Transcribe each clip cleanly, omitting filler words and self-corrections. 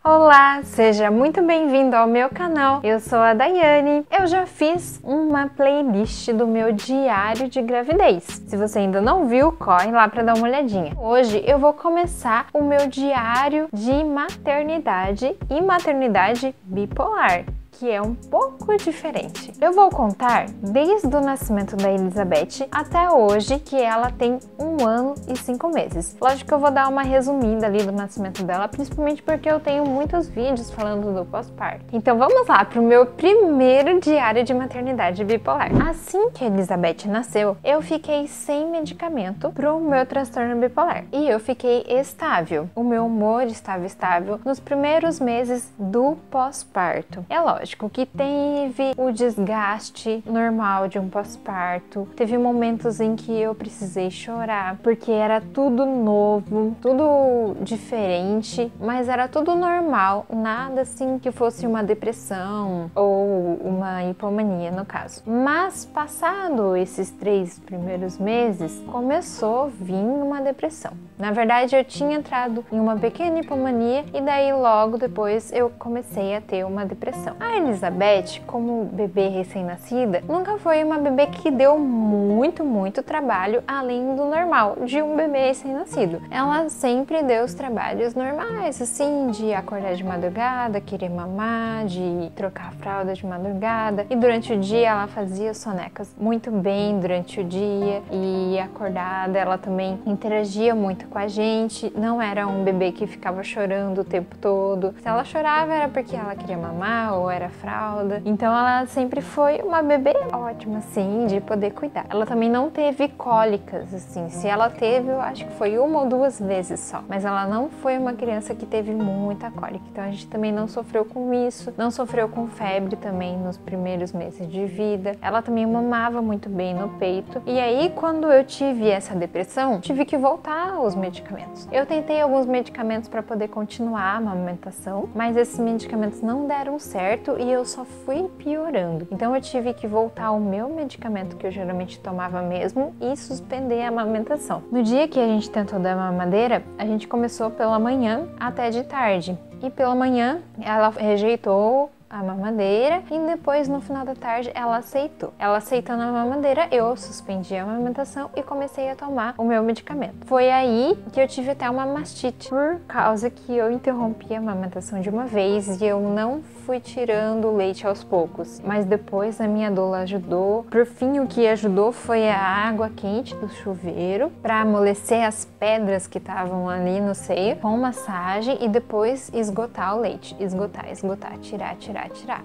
Olá, seja muito bem-vindo ao meu canal. Eu sou a Daiane. Eu já fiz uma playlist do meu diário de gravidez. Se você ainda não viu, corre lá para dar uma olhadinha. Hoje eu vou começar o meu diário de maternidade e maternidade bipolar, que é um pouco diferente. Eu vou contar desde o nascimento da Elizabeth até hoje, que ela tem 1 ano e 5 meses. Lógico que eu vou dar uma resumida ali do nascimento dela, principalmente porque eu tenho muitos vídeos falando do pós-parto. Então vamos lá para o meu primeiro diário de maternidade bipolar. Assim que a Elizabeth nasceu, eu fiquei sem medicamento para o meu transtorno bipolar. E eu fiquei estável. O meu humor estava estável nos primeiros meses do pós-parto. É lógico que teve o desgaste normal de um pós-parto, teve momentos em que eu precisei chorar, porque era tudo novo, tudo diferente, mas era tudo normal, nada assim que fosse uma depressão ou uma hipomania no caso. Mas passado esses 3 primeiros meses, começou a vir uma depressão. Na verdade, eu tinha entrado em uma pequena hipomania e daí logo depois eu comecei a ter uma depressão. A Elizabeth, como bebê recém-nascida, nunca foi uma bebê que deu muito trabalho além do normal de um bebê recém-nascido. Ela sempre deu os trabalhos normais, assim, de acordar de madrugada, querer mamar, de trocar a fralda de madrugada, e durante o dia ela fazia sonecas muito bem durante o dia, e acordada ela também interagia muito com a gente, não era um bebê que ficava chorando o tempo todo. Se ela chorava era porque ela queria mamar ou era fralda. Então ela sempre foi uma bebê ótima, assim, de poder cuidar. Ela também não teve cólicas, assim. Se ela teve, eu acho que foi 1 ou 2 vezes só. Mas ela não foi uma criança que teve muita cólica. Então a gente também não sofreu com isso. Não sofreu com febre também nos primeiros meses de vida. Ela também mamava muito bem no peito. E aí, quando eu tive essa depressão, tive que voltar aos medicamentos. Eu tentei alguns medicamentos para poder continuar a amamentação, mas esses medicamentos não deram certo e eu só fui piorando. Então eu tive que voltar ao meu medicamento que eu geralmente tomava mesmo e suspender a amamentação. No dia que a gente tentou dar mamadeira, a gente começou pela manhã até de tarde. E pela manhã ela rejeitou a mamadeira e depois no final da tarde ela aceitou. Ela aceitando a mamadeira, eu suspendi a amamentação e comecei a tomar o meu medicamento. Foi aí que eu tive até uma mastite, por causa que eu interrompi a amamentação de uma vez e eu não fui tirando o leite aos poucos. Mas depois a minha doula ajudou. Por fim, o que ajudou foi a água quente do chuveiro para amolecer as pedras que estavam ali no seio com massagem e depois esgotar o leite. Esgotar, tirar.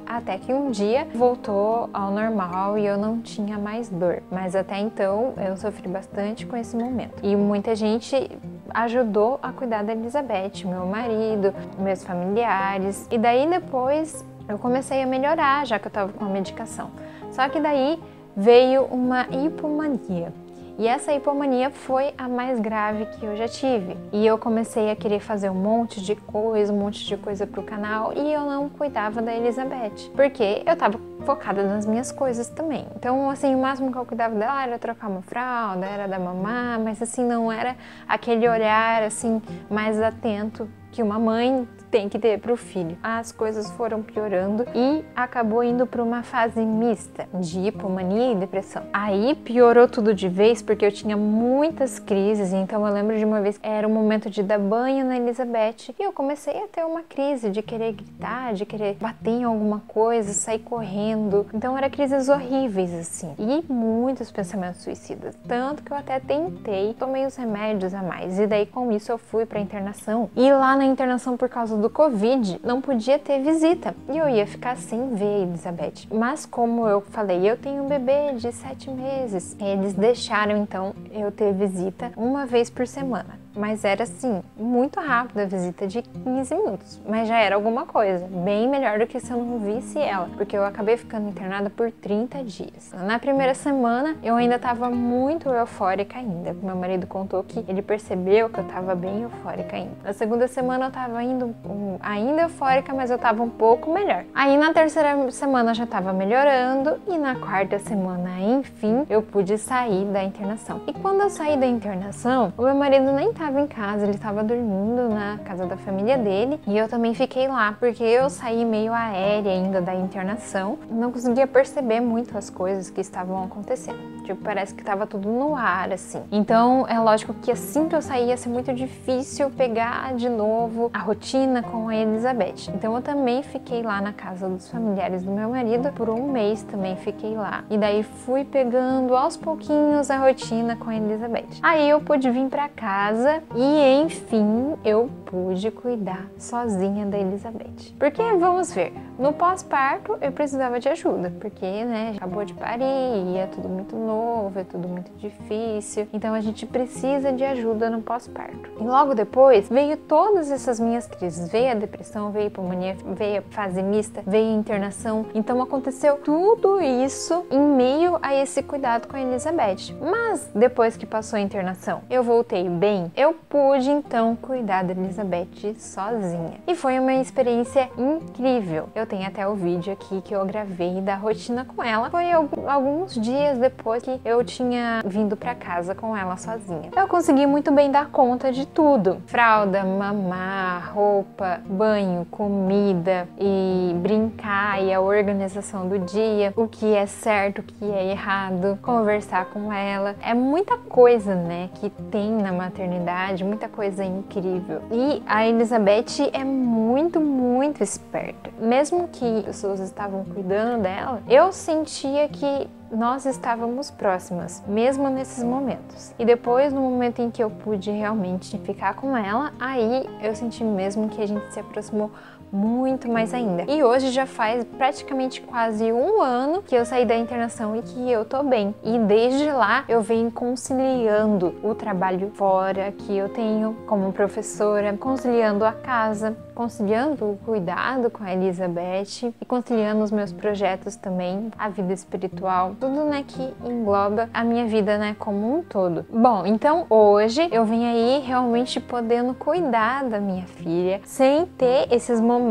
Até que um dia voltou ao normal e eu não tinha mais dor. Mas até então eu sofri bastante com esse momento. E muita gente ajudou a cuidar da Elizabeth, meu marido, meus familiares. E daí depois eu comecei a melhorar, já que eu estava com a medicação. Só que daí veio uma hipomania. E essa hipomania foi a mais grave que eu já tive. E eu comecei a querer fazer um monte de coisa pro canal e eu não cuidava da Elizabeth. Porque eu tava focada nas minhas coisas também. Então, assim, o máximo que eu cuidava dela era trocar uma fralda, era dar mamar, mas assim, não era aquele olhar, assim, mais atento que uma mãe tem que ter para o filho. As coisas foram piorando e acabou indo para uma fase mista de hipomania e depressão. Aí piorou tudo de vez porque eu tinha muitas crises, então eu lembro de uma vez que era o momento de dar banho na Elizabeth e eu comecei a ter uma crise de querer gritar, de querer bater em alguma coisa, sair correndo. Então eram crises horríveis assim e muitos pensamentos suicidas, tanto que eu até tentei, tomei os remédios a mais e daí com isso eu fui para internação e lá na internação por causa do Covid, não podia ter visita e eu ia ficar sem ver a Elizabeth. Mas como eu falei, eu tenho um bebê de 7 meses. Eles deixaram então eu ter visita 1 vez por semana. Mas era assim, muito rápido a visita de 15 minutos. Mas já era alguma coisa, bem melhor do que se eu não visse ela. Porque eu acabei ficando internada por 30 dias. Na primeira semana, eu ainda estava muito eufórica ainda. Meu marido contou que ele percebeu que eu estava bem eufórica ainda. Na segunda semana eu estava ainda eufórica, mas eu estava um pouco melhor. Aí na terceira semana já estava melhorando. E na quarta semana, enfim, eu pude sair da internação. E quando eu saí da internação, o meu marido nem estava estava em casa, ele estava dormindo na casa da família dele e eu também fiquei lá, porque eu saí meio aérea ainda da internação, não conseguia perceber muito as coisas que estavam acontecendo. Tipo, parece que tava tudo no ar, assim. Então, é lógico que assim que eu saí ia ser muito difícil pegar de novo a rotina com a Elizabeth. Então, eu também fiquei lá na casa dos familiares do meu marido. Por um mês também fiquei lá. E daí fui pegando aos pouquinhos a rotina com a Elizabeth. Aí eu pude vir pra casa e, enfim, eu pude cuidar sozinha da Elizabeth. Porque, vamos ver, no pós-parto eu precisava de ajuda. Porque, né, acabou de parir, é tudo muito novo, é tudo muito difícil, então a gente precisa de ajuda no pós-parto. E logo depois veio todas essas minhas crises, veio a depressão, veio a pneumonia, veio a fase mista, veio a internação, então aconteceu tudo isso em meio a esse cuidado com a Elizabeth. Mas depois que passou a internação, eu voltei bem, eu pude então cuidar da Elizabeth sozinha. E foi uma experiência incrível. Eu tenho até o vídeo aqui que eu gravei da rotina com ela. Foi alguns dias depois que eu tinha vindo pra casa com ela sozinha. Eu consegui muito bem dar conta de tudo. Fralda, mamar, roupa, banho, comida e brincar e a organização do dia, o que é certo, o que é errado, conversar com ela. É muita coisa, né, que tem na maternidade, muita coisa incrível. E a Elizabeth é muito, muito esperta. Mesmo que as pessoas estavam cuidando dela, eu sentia que nós estávamos próximas, mesmo nesses momentos. E depois, no momento em que eu pude realmente ficar com ela, aí eu senti mesmo que a gente se aproximou muito mais ainda. E hoje já faz praticamente quase um ano que eu saí da internação e que eu tô bem. E desde lá eu venho conciliando o trabalho fora que eu tenho como professora, conciliando a casa, conciliando o cuidado com a Elizabeth e conciliando os meus projetos também, a vida espiritual, tudo, né, que engloba a minha vida, né, como um todo. Bom, então hoje eu vim aí realmente podendo cuidar da minha filha sem ter esses momentos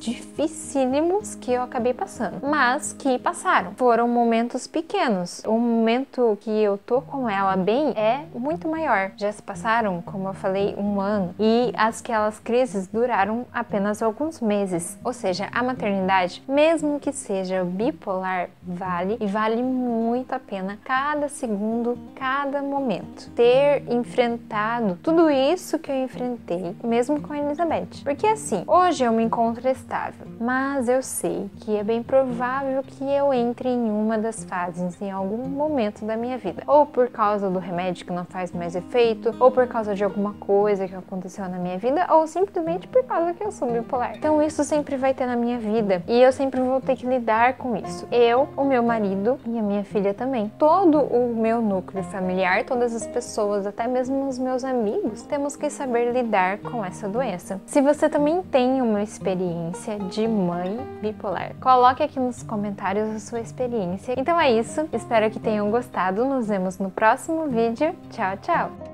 dificílimos que eu acabei passando, mas que passaram. Foram momentos pequenos. O momento que eu tô com ela bem é muito maior. Já se passaram, como eu falei, um ano e aquelas crises duraram apenas alguns meses. Ou seja, a maternidade, mesmo que seja bipolar, vale e vale muito a pena cada segundo, cada momento. Ter enfrentado tudo isso que eu enfrentei, mesmo com a Elizabeth. Porque assim, hoje eu me encontro estável, mas eu sei que é bem provável que eu entre em uma das fases em algum momento da minha vida. Ou por causa do remédio que não faz mais efeito, ou por causa de alguma coisa que aconteceu na minha vida, ou simplesmente por causa que eu sou bipolar. Então isso sempre vai ter na minha vida e eu sempre vou ter que lidar com isso. Eu, o meu marido e a minha filha também. Todo o meu núcleo familiar, todas as pessoas, até mesmo os meus amigos, temos que saber lidar com essa doença. Se você também tem uma experiência de mãe bipolar, coloque aqui nos comentários a sua experiência. Então é isso, espero que tenham gostado, nos vemos no próximo vídeo. Tchau, tchau!